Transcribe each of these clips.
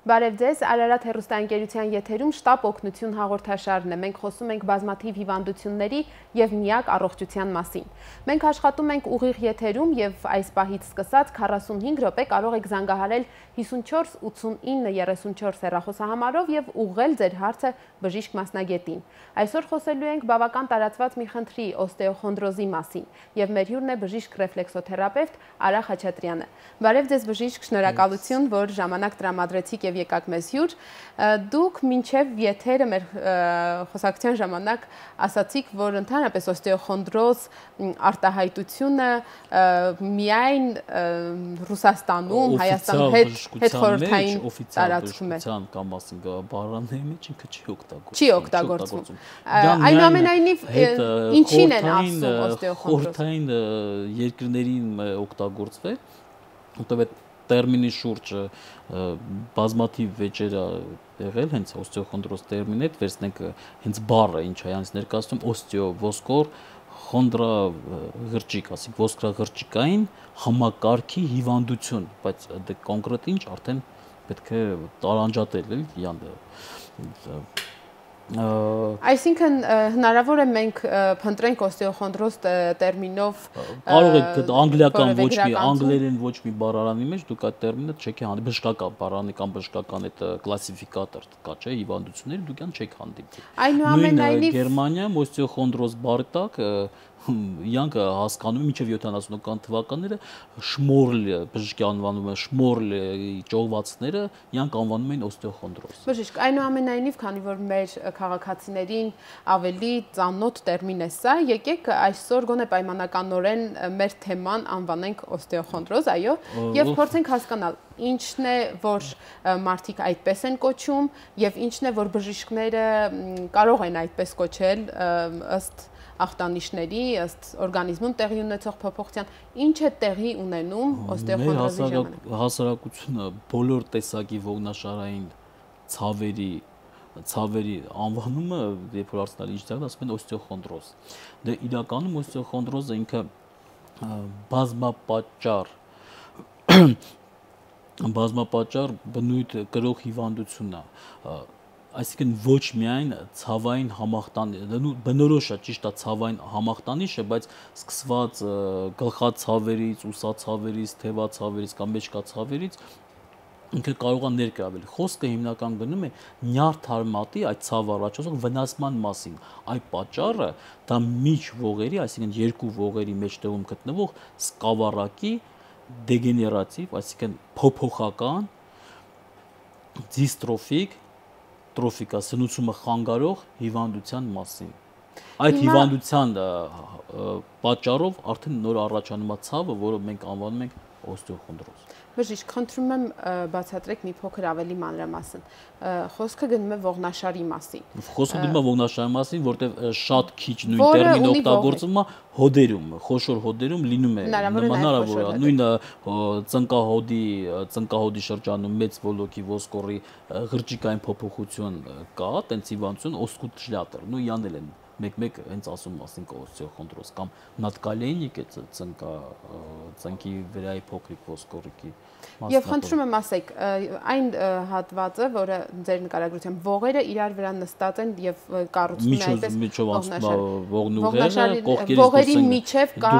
Բարև ձեզ, Արարատ հեռուստաընկերության եթերում շտապ օգնություն հաղորդաշարն է։ Մենք խոսում ենք բազմաթիվ հիվանդությունների եւ միակ առողջության մասին։ Մենք աշխատում ենք ուղիղ եթերում եւ այս պահից սկսած 45 րոպե կարող եք զանգահարել 54 89 34 հեռախոսահամարով եւ ուղղել ձեր հարցը բժիշկ մասնագետին։ Այսօր խոսելու ենք բավական տարածված մի խնդրի օստեոխոնդրոզի մասին եւ մեր հյուրն է բժիշկ ռեֆլեքսոթերապևտ Արա Խաչատրյանը։ Բարև ձեզ բժիշկ, շնորհակալություն, որ ժամանակ տրամադրեցիք եւ եկաք մեզ հյուր։ Դուք մինչեւ եթերը մեր խոսակցության ժամանակ ասացիք, որ ընդհանրապես օստեոխոնդրոզ արտահայտությունը միայն Ռուսաստանում, Հայաստանում հետխորհրդային տարածքում է։ Կամ ասենք բառանների մեջ ինքը չի օգտագործվում։ Այնուամենայնիվ ինչին են ասում օստեոխոնդրոզ։ Խորհրդային երկրներին օգտագործվել, որտեղ տերմինի շուրջ բազմաթիվ վեճեր եղել, հենց օստեոխոնդրոզ տերմինը վերցնենք հենց բառը, ինչ է այնց ներկայացնում օստեո ոսկոր խոնդրա ղրճիկ, ասենք ոսկրաղրճիկային համակարգի հիվանդություն, բայց դե կոնկրետ ինչ արդեն պետք է տարանջատել էլի Այսինքն հնարավոր է մենք փնտրենք օստեոխոնդրոզ տերմինով կարող եք անգլիական ոչ մի անգլերեն ոչ մի բառարանի մեջ դուք այդ տերմինը չեք հանդիպի բժշկական բառարանի կամ բժշկական այդ կլասիֆիկատոր կա չէ հիվանդությունների դուք ան չեք հանդիպի Այնուամենայնիվ Գերմանիայում օստեոխոնդրոզ բառի տակ իրանք հասկանում են մինչև 70-ական թվականները շմորլ բժշկի անվանում են շմորլ ճողվածքները իրանք անվանում են օստեոխոնդրոզ Բժիշկ այնուամենայնիվ քանի որ մեր քաղաքացիներին ավելի ծանոթ տերմին է սա եկեք այսօր գոնե պայմանականորեն մեր թեման անվանենք օստեոխոնդրոզ այո եւ փորձենք հասկանալ ինչն է որ մարդիկ այդպես են կոչում եւ ինչն է որ բժիշկները կարող են այդպես կոչել ըստ ախտանիշների ըստ օրգանիզմում տեղի ունեցող փոփոխության ինչ է տեղի ունենում օստեոխոնդրոզի ժամանակ հասարակությունը բոլոր տեսակի ողնաշարային ցավերի անվանումը երբ որ արցնալի ինչ տեղն ասում են օստեոխոնդրոզ դե իրականում օստեոխոնդրոզը ինքը բազմապատճառ բնույթ կրող հիվանդություն է այսինքն ոչ միայն ցավային համախտանիշ բնորոշ է ճիշտ է ցավային համախտանիշը բայց սկսված գլխացավերից, ուսացավերից, թևացավերից կամ մեջքացավերից ինքը կարող է ներգրավել խոսքը հիմնական գնում է նյարդարմատի այդ ցավը առաջացող վնասման մասին այդ պատճառը դա միջ ողերի այսինքն երկու ողերի մեջտեղում գտնվող սկավառակի դեգեներատիվ այսինքն փոփոխական դիստրոֆիկ տրոֆիկա սնուցումը խանգարող հիվանդության մասին այդ հիվանդության պատճառով արդեն նոր առաջանում է ցավը որը մենք անվանում ենք օստեոխոնդրոզ Բժիշկ, խնդրում եմ բացատրեք մի փոքր ավելի մանրամասն։ Խոսքը գնում է ողնաշարի մասին։ Խոսքը գնում է ողնաշարի մասին, որտեղ շատ քիչ նույն տերմինը օգտագործվում է հոդերում, խոշոր հոդերում լինում է հնարավոր է նույնը ծնկահոդի շրջանում մեծ ոլորտի ոսկորի ղրճիկային փոփոխություն կա, տենց հիվանդություն օսկուտշլյատեր, նույն յանել են մեկ-մեկ հենց ասում ասենք օստեոխոնդրոզ կամ նատկալենիկ է ծնկի վրայի փոքրիկ ոսկորիկի Եվ խնդրում եմ ասեք այն հատվածը որը ձեր նկարագրությամբ ողերը իրար վրա նստած են եւ կառուցվում է այդպես ողնուղերը ողերի միջև կա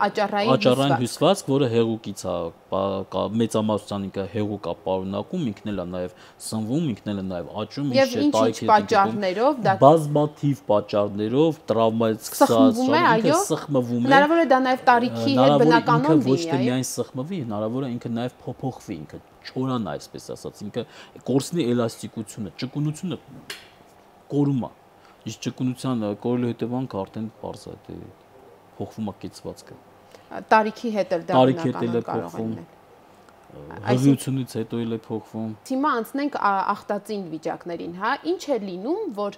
աճառային հյուսվածք որը հեղուկից է մեծամասնության ինքը հեղուկ է պարունակում ինքն էլ է նաեւ սնվում ինքն էլ է նաեւ աճում եւ ինչ պատճառներով դա բազմաթիվ պատճառներով տրավմայից սկսած ինքը սխմվում է հնարավոր է դա նաեւ տարիքի հետ բնականon ոչ թե միայն սխմվի հնարավոր է ինքը նաեւ փոփոխվի ինքը չորանա այսպես ասած ինքը կորսնի էլաստիկությունը ճկունությունը կորում է իսկ ճկունության կորելու հետևանքը արդեն պարզ է դե փոխվում է կեցվածքը տարիքի հետ էլ դա բնականon կարող է լինել Հղիությունից հետո էլ է փոխվում Հիմա անցնենք ախտածին վիճակներին, հա, ինչ է լինում, որ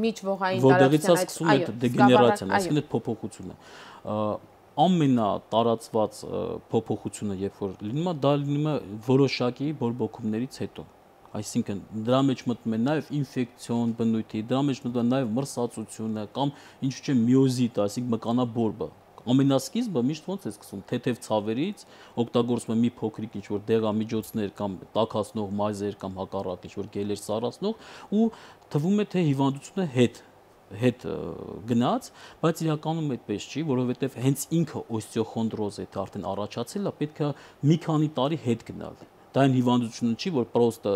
միջողային տարածության այդ սկսում է դեգեներացիան, այսինքն այդ փոփոխությունը ամենատարածված փոփոխությունը երբ որ լինում է, դա լինում է որոշակի բորբոքումներից հետո Այսինքն դրա մեջ մտնում է նաև ինֆեկցիոն բնույթի, դրա մեջ մտնում է նաև մրսածությունը կամ ինչ չէ միոզիտ, այսինքն մկանաբորբը ամենասկիզբը միշտ ոնց է սկսում, թեթև ցավերից, օգտագործում է մի փոքրիկ ինչ-որ դեղամիջոցներ կամ տաքացնող մազեր կամ հակառակ ինչ-որ գելեր սառացնող ու թվում է թե հիվանդությունը հետ գնաց, բայց իրականում այդպես չի, որովհետև հենց ինքը օստեոխոնդրոզը եթե արդեն առաջացել է, պետք է մի քանի տարի հետ գնալ։ Դա այն հիվանդությունը չի, որ պրոստը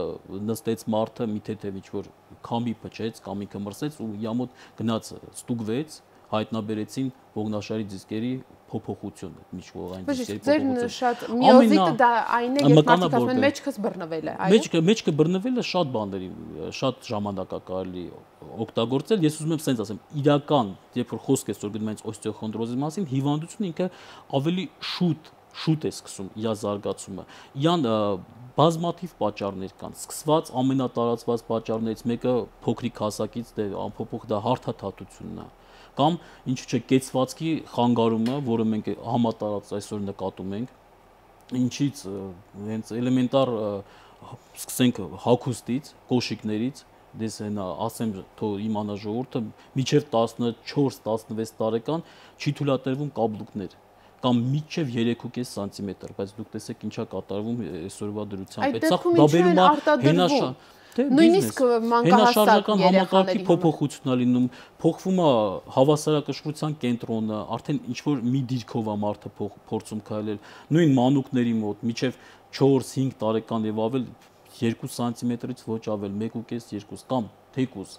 նստեց մարդը մի թեթև ինչ-որ քամի փչեց կամ ինքը մրսեց ու յամոտ գնաց ստուգվեց, հայտնաբերեցին ողնաշարի դիսկերի փոփոխություն, միջողային դիսկերի փոփոխություն։ Ձեր շատ միոզիտը դա այն է, երբ մարդիկ ասում են մեջքս բռնվել է, այո։ Մեջքը բռնվելը շատ բաների, շատ ժամանակ է կարելի օգտագործել։ Ես ուզում եմ սենց ասեմ, իրական, երբ որ խոսք է որ գնում ենք օստեոխոնդրոզի մասին, հիվանդությունը ինքը ավելի շուտ է սկսում իր զարգացումը։ Իրան բազմաթիվ պատճառներ կան։ Սկսված ամենատարածված պատճառներից մեկը փոքրիկ հասակից անփոփոխ դա հարթաթաթությունն է կամ ինչու՞ չէ կեցվածքի խանգարումը, որը մենք համատարած այսօր նկատում ենք, ինչից հենց էլեմենտար սկսենք հագուստից, կոշիկներից, դες հենա ասեմ թող իմանա ժողովուրդը, մինչև 14-16 տարեկան չի թույլատրվում կաբլուկներ կամ մինչև 3.5 սանտիմետր, բայց դուք տեսեք ինչա կատարվում այսօրվա դրությամբ։ Այդ դեպքում ինչու են արտադրվում։ Նույնիսկ մանկահասակ համակարգի փոփոխություն է լինում, փոխվում է հավասարակշռության կենտրոնը, արդեն ինչ որ մի դիրքով է մարդը փորձում քայլել, նույն մանուկների մոտ մինչև 4-5 տարեկան եւ ավել 2 սանտիմետրից ոչ ավել 1.5-2 կամ թեկուզ,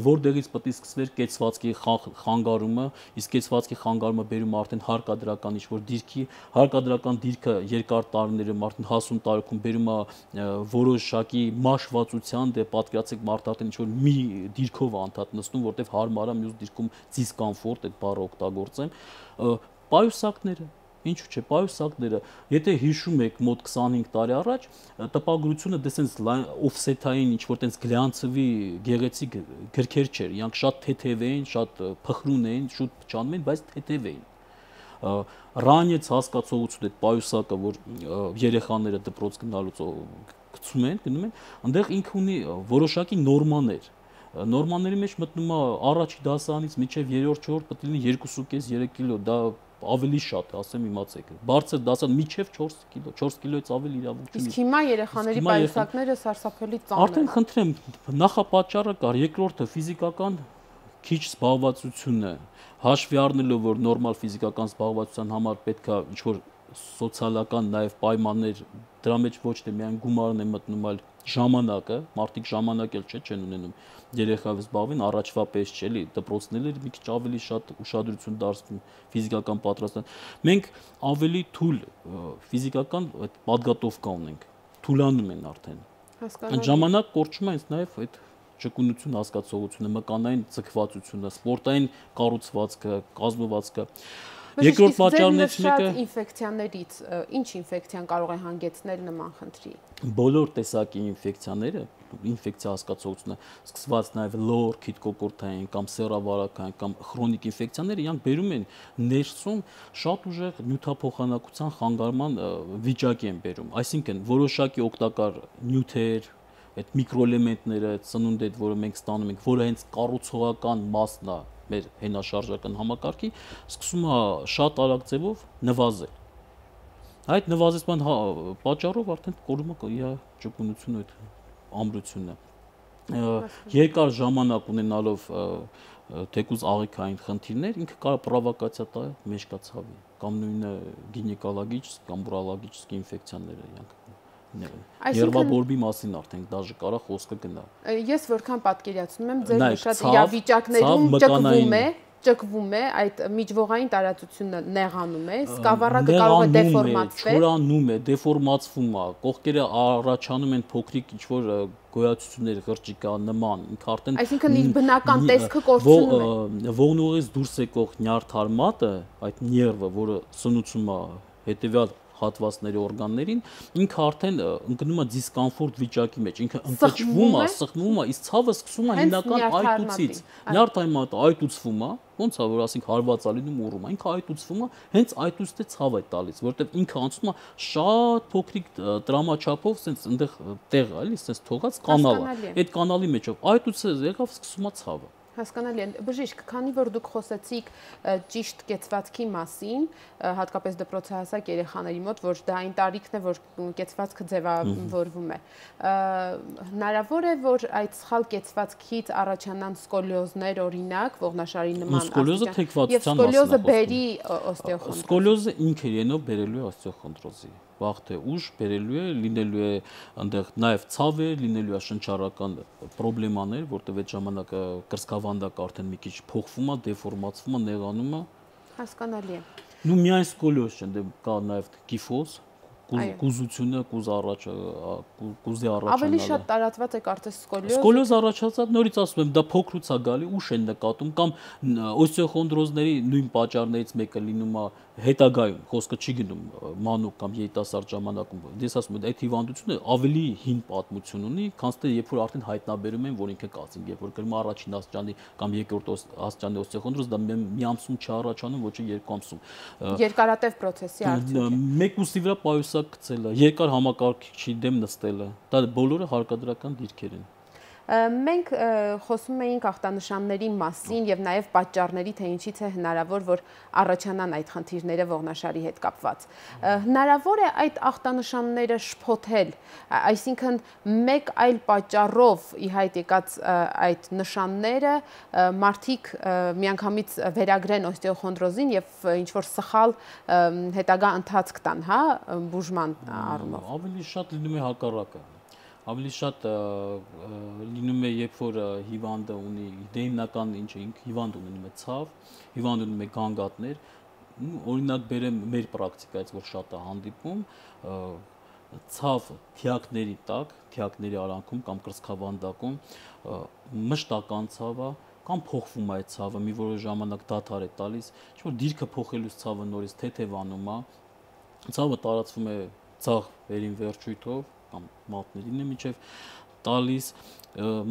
որտեղից պետք է սկսվեր կեցվածքի խանգարումը, իսկ կեցվածքի խանգարումը բերում արդեն հարկադրական ինչ-որ դիրքի, հարկադրական դիրքը երկար տարիներում արդեն հասուն տարիքում բերում է որոշակի մաշվածության, դե պատկերացեք մարդը արդեն ինչ-որ մի դիրքով է անդադ նստում, որտեղ հարմար է մյուս դիրքում դիսկոմֆորտ, այդ բառը օգտագործեմ, պայուսակները Ինչու՞ չէ, պայուսակները, եթե հիշում եք մոտ 25 տարի առաջ, տպագրությունը դեսենց օֆսեթային ինչ-որ տենց գլյանցվի գեղեցիկ գրքեր չէր, իրանք շատ թեթև էին, շատ փխրուն էին, շուտ փչանում էին, բայց թեթև էին։ Ռանյեց հասկացողությունը այդ պայուսակը, որ երեխաները դպրոց գնալուց գցում են, գնում են, այնտեղ ինքը ունի որոշակի նորմաներ։ Նորմաների մեջ մտնում է առաջի դասարանից մինչև 3-4 պետք է լինի 2.5-3 կիլո, դա ավելի շատ է, ասեմ իմացեք։ Բարձր դասան միջև 4 կիլո, 4 կիլոից ավել իրավունք չունի։ Իսկ հիմա երեխաների պայուսակները սարսափելի ծանր են։ Արդեն խնդրեմ, նախապատճառը կար, երկրորդը ֆիզիկական քիչ զբաղվածությունը, հաշվի առնելով, որ նորմալ ֆիզիկական զբաղվածության համար պետք է ինչ-որ սոցիալական նաև պայմաններ, դրա մեջ ոչ թե միայն գումարն է մտնում, այլ ժամանակը, մարդիկ ժամանակ էլ չեն ունենում երեխայով զբաղվեն, առաջվա պես չէ, էլի դպրոցները մի քիչ ավելի շատ ուշադրություն դարձնում ֆիզիկական պատրաստման։ Մենք ավելի թույլ ֆիզիկական այդ պատգատովկա ունենք, թուլանում են արդեն։ Այդ ժամանակ կորչում է հենց նաև այդ ճկունություն հասկացողությունը, մկանային ձգվածությունը, սպորտային կառուցվածքը, կազմվածքը։ Երկրորդ պատճառներից մեկը ինֆեկցիաներից, ինչ ինֆեկցիան կարող է հանգեցնել նման խնդրի։ Բոլոր տեսակի ինֆեկցիաները, ինֆեկցիա հասկացողությունը, սկսված նաև լոր, քիթկոկորթային կամ սեռավարակային կամ քրոնիկ ինֆեկցիաները, իրանք բերում են ներսում շատ ուժեղ նյութափոխանակության խանգարման վիճակի են բերում։ Այսինքն որոշակի օգտակար նյութեր, այդ միկրոէլեմենտները, ծնունդ այդ, որը մենք ստանում ենք, որը հենց կառուցողական մասն է մեր հենաշարժական համակարգի, սկսում է շատ արագ ձևով նվազել։ Այդ նվազեցման պատճառով արդեն կորում է իր ճկունությունը, այդ ամրությունը։ Երկար ժամանակ ունենալով թեկուզ աղիքային խնդիրներ, ինքը կարող է պրովոկացիա տա մեջքացավի կամ նույնը գինեկոլոգիչս կամ ուրոլոգիչս ինֆեկցիաները իրանք։ Երբաբորբի մասին արդեն դաժե կարա խոսքը գնա։ Ես որքան պատկերացնում եմ, ձեր նշած իրավիճակներում ճկվում է, այդ միջվողային տարածությունը նեղանում է, սկավառակը կարող է դեֆորմացվել, չորանում է, դեֆորմացվում է, կողքերը առաջանում են փոքրիկ ինչ-որ գոյացություններ, ղրճիկա նման, ինքը արդեն այսինքն իր բնական տեսքը կորցնում է։ Ողնուղից դուրս եկող նյարդարմատը, այդ նյերվը, որը սնուցում է հետևյալ հատվածների օրգաններին, ինքը արդեն ընկնում է դիսկոմֆորտ վիճակի մեջ, ինքը ընկճվում է, սխմում է, իսկ ցավը սկսում է հիմնական այտուցից։ Նյարդարմատը այտուցվում է, ոնց է որ ասենք հարված է լինում ուռում, ինքը այտուցվում է, հենց այտուցից է ցավ է տալիս, որովհետև ինքը անցնում է շատ փոքրիկ տրամաչափով, սենց այնտեղ տեղ է, էլի, սենց թողած կանալ է։ Այդ կանալի մեջով այտուցը եղավ սկսում է ցավը։ Հասկանալի է։ Բժիշկ, քանի որ դուք խոսեցիք ճիշտ կեցվածքի մասին, հատկապես դպրոցահասակ երեխաների մոտ, որ դա այն տարիքն է, որ կեցվածքը ձևավորվում է, հնարավոր է, որ այդ սխալ կեցվածքից առաջանան սկոլիոզներ, օրինակ, ողնաշարի նման աստիճան, եւ սկոլիոզը բերի օստեոխոնդրոզ։ Սկոլիոզը ինքը իրենով բերելու է օստեոխոնդրոզի։ Վաղ թե ուշ բերելու է, լինելու է այնտեղ նաև ցավեր, լինելու է շնչառական խնդիրներ, որտեղ այդ ժամանակ կրծքավանդակը արդեն մի քիչ փոխվում է, դեֆորմացվում է, նեղանում է։ Հասկանալի է։ Նու միայն սկոլիոզ չէ, դե կա նաև կիֆոզ, կուզությունը, կուզի առաջանալը։ Ավելի շատ տարածված է կարծես սկոլիոզը։ Սկոլիոզ առաջացած նորից ասում եմ, դա փոքրուց է գալի, ուշ են նկատում կամ օստեոխոնդրոզների նույն պատճառներից մեկը լինում է հետագայում, խոսքը չի գնում մանուկ կամ երիտասարդ ժամանակում։ Ես ասում եմ, այդ հիվանդությունը ավելի հին պատմություն ունի, քան թե երբ որ արդեն հայտնաբերում են, որ ինքը կացինք, երբ որ գրում առաջին աստիճանի կամ երկրորդ աստիճանի օստեոխոնդրոզ, դա մի ամսում չառաջանում, ոչ երկու ամսում։ Երկարատև process-ի արդյունք է։ Մեկ ուսի վրա պայուսակ գցելը, երկար համակարգիչի դեմ նստելը, դա բոլորը հարկադրական դիրքեր են։ Մենք խոսում էինք ախտանշանների մասին եւ նաեւ պատճառների, թե ինչից է հնարավոր, որ առաջանան այդ խնդիրները ողնաշարի հետ կապված։ Հնարավոր է այդ ախտանշանները շփոթել, այսինքն մեկ այլ պատճառով ի հայտ եկած այդ նշանները մարդիկ միանգամից վերագրեն օստեոխոնդրոզին եւ ինչ որ սխալ հետագա ընթացք տան, հա, բուժման առումով։ Ավելի շատ լինում է հակառակը։ Ավելի շատ լինում է, երբ որ հիվանդը ունի, դե հիմնական ինչ է, հիվանդը ունի ցավ, հիվանդը ունի գանգատներ, օրինակ բերեմ մեր պրակտիկայից, որ շատ է հանդիպում, ցավ թիակների տակ, թիակների արանքում կամ կրծքավանդակում մշտական ցավ է, կամ փոխվում է այդ ցավը, մի որոշ ժամանակ դադար է տալիս, ինչ որ դիրքը փոխելուց ցավը նորից թեթևանում է, ցավը տարածվում է ցավ վերին վերջույթով կամ մատներին է միջև տալիս,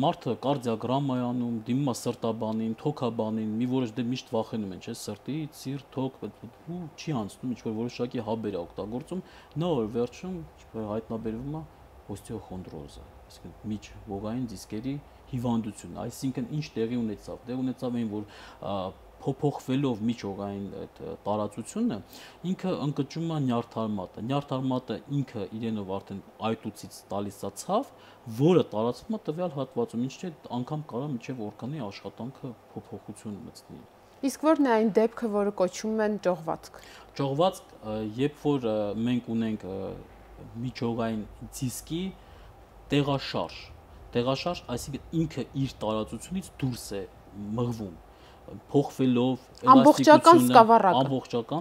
մարդը կարդիոգրամա է անում, դիմում է սրտաբանին, թոքաբանին, մի որոշ դե միշտ վախենում են, չէ՞, սրտից, սիրտ, թոք, ու չի անցնում, ինչ որ որոշակի հաբեր է օգտագործում, նոր վերջում հայտնաբերվում է օստեոխոնդրոզը, այսինքն միջողային դիսկերի հիվանդություն, այսինքն ինչ տեղի ունեցավ, դե ունեցավ այն, որ փոփոխվելով միջողային այդ տարածությունը ինքը ընկճում է նյարդարմատը։ Նյարդարմատը ինքը իրենով արդեն այտուցից տալիս է ցավ, որը տարածվում է տվյալ հատվածում, ինչ չէ անգամ կարող մինչև օրգանի աշխատանքը փոփոխություն մտցնի։ Իսկ ո՞րն է այն դեպքը, որը կոչվում են ճողվածք։ Ճողվածք, երբ որ մենք ունենք միջողային դիսկի տեղաշարժ, այսինքն ինքը իր տարածությունից դուրս է մղվում, փոխվելով ամբողջական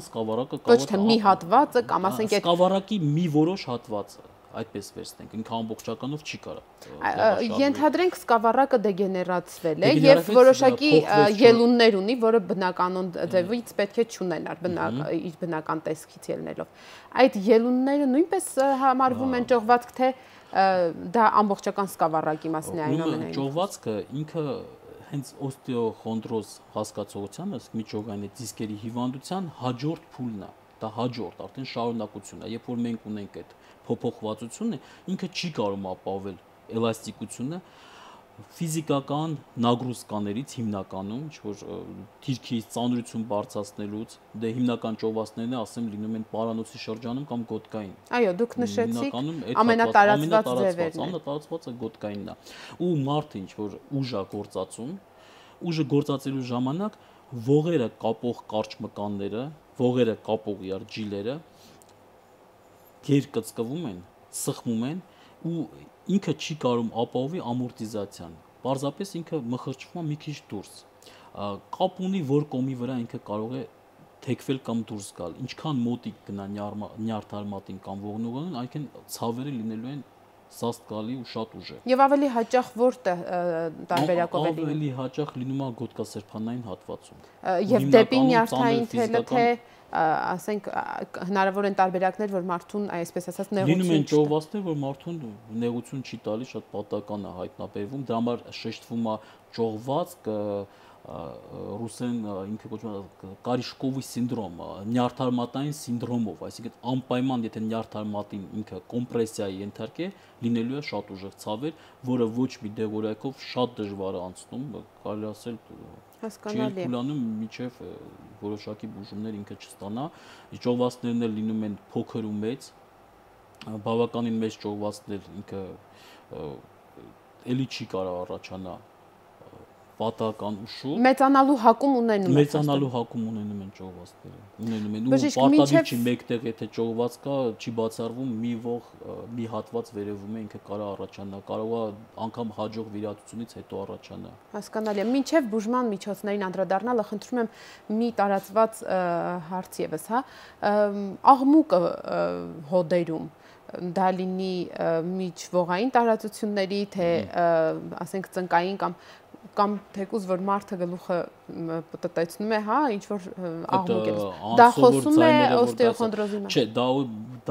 սկավառակը ոչ թե մի հատվածը կամ ասենք այդ սկավառակի մի որոշ հատվածը, այդպես վերցնենք, ինքը ամբողջականով չի կարող։ Ենթադրենք սկավառակը դեգեներացվել է եւ որոշակի ելուններ ունի, որը բնականon ձևից պետք է չունենար իր բնական տեսքից ելնելով։ Այդ ելունները նույնպես համարվում են ճողվածք, թե դա ամբողջական սկավառակի մասն է այնուամենայնիվ։ Ճողվածքը ինքը հենց օստեոխոնդրոզ հասկացողության, ըստ միջողային դիսկերի հիվանդության հաջորդ փուլն է, դա հաջորդ, արդեն շարունակությունն է, երբ որ մենք ունենք այդ փոփոխվածությունը, ինքը չի կարող ապահովել էլաստիկությունը ֆիզիկական նագրուսկաներից հիմնականում, ինչ որ դիրքից ծանրություն բարձրացնելուց, դե հիմնական ճողվածքներն ասեմ լինում են պարանոցի շրջանում կամ գոտկային։ Այո, դուք նշեցիք ամենատարածված ձևերն։ Ամենատարածվածը գոտկայինն է։ Ու մարդը ինչ որ ուժ է գործածում, ուժը գործածելու ժամանակ ողերը կապող կարճմկանները, ողերը կապող իրար ջիլերը գերկծկվում են, սխմում են ու ինքը չի կարող ապահովի ամորտիզացիան։ Պարզապես ինքը մխրճվում է մի քիչ դուրս։ Կապ ունի, որ կոմի վրա ինքը կարող է թեքվել կամ դուրս գալ։ Ինչքան մոտիկ գնա նյարդարմատին կամ ողնուղին, այնքան ցավերը լինելու են սաստկալի ու շատ ուժեղ։ Եվ ավելի հաճախ որտեղ տարբերակով է լինում։ Ավելի հաճախ լինում է գոտկասրբանային հատվածում։ Եվ դեպի նյարդային թելը թե ասենք հնարավոր են տարբերակներ, որ մարդուն այսպես ասած նեղություն լինում են ճողվածքներ, որ մարդուն նեղություն չի տալի, շատ պատահական է հայտնաբերվում, դրա համար շեշտվում է ճողվածք ռուսեն ինքը կոչվում է Կարիշկովի սինդրոմ, նյարդարմատային սինդրոմով, այսինքն անպայման եթե նյարդարմատին ինքը կոմպրեսիայի ենթարկե, լինելու է շատ ուժեղ ցավեր, որը ոչ մի դեղորայքով շատ դժվար է անցնում, կարելի ասել չի փուլանում մինչև որոշակի բուժումներ ինքը չստանա, ճողվածներն էլ լինում են փոքր ու մեծ, բավականին մեծ ճողվածներ ինքը էլի չի կարող առաջանա պատահական ու շուտ մեծանալու հակում ունենում են ճողվածները, ունենում են ու պարտադիր չի մեկտեղ եթե ճողված կա, չի բացառվում մի ող, մի հատված վերևում է ինքը կարող առաջանա, կարող է անգամ հաջող վիրահատությունից հետո առաջանա։ Հասկանալի է, մինչև բուժման միջոցներին անդրադառնալը խնդրում եմ մի տարածված հարց ևս, հա, աղմուկը հոդերում դա լինի միջողային տարածությունների, թե ասենք ծնկային կամ թեկուզ որ մարդը գլուխը պտտեցնում է, հա, ինչ որ աղմուկ է։ Դա խոսում է օստեոխոնդրոզի մասին։ Չէ,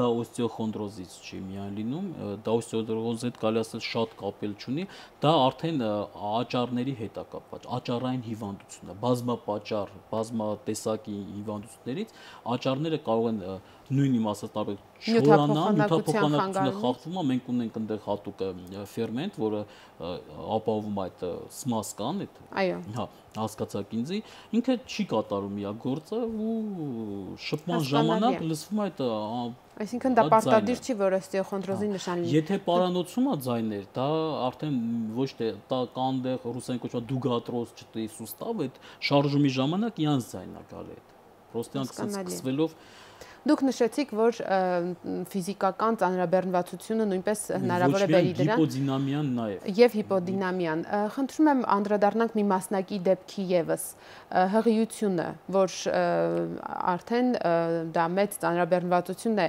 դա օստեոխոնդրոզից չի միայն լինում, դա օստեոխոնդրոզի հետ կարելի ասել շատ կապել չունի, դա արդեն աճառների հետ է կապված, աճառային հիվանդություն է, բազմապատճառ, բազմատեսակի հիվանդություններից աճառները կարող են նույն իմաստով շորանան, նյութափոխանակությունը խախտվում է, մենք ունենք այնտեղ հատուկ ֆերմենտ, որը ապահովում է այդ սմասկան, հա, հասկացաք ինձի, ինքը չի կատարում իր գործը ու շփման ժամանակ լսվում է այդ այսինքն դա պարտադիր չի, որ օստեոխոնդրոզի նշան լինի։ Եթե պարանոցում է ձայներ, դա արդեն ոչ թե դա կան դեղ ռուսերեն կոչվում է դուգատրոզ չտի սուստավ, այդ շարժումի ժամանակ իրանց ձայնն է գալի այդ։ Պրոստե սկսվելով Դուք նշեցիք, որ ֆիզիկական ծանրաբեռնվածությունը նույնպես հնարավոր է բերի դրան։ Հիպոդինամիան նաև։ Եվ հիպոդինամիան։ Խնդրում եմ անդրադառնանք մի մասնակի դեպքի ևս, հղիությունը, որ արդեն դա մեծ ծանրաբեռնվածություն է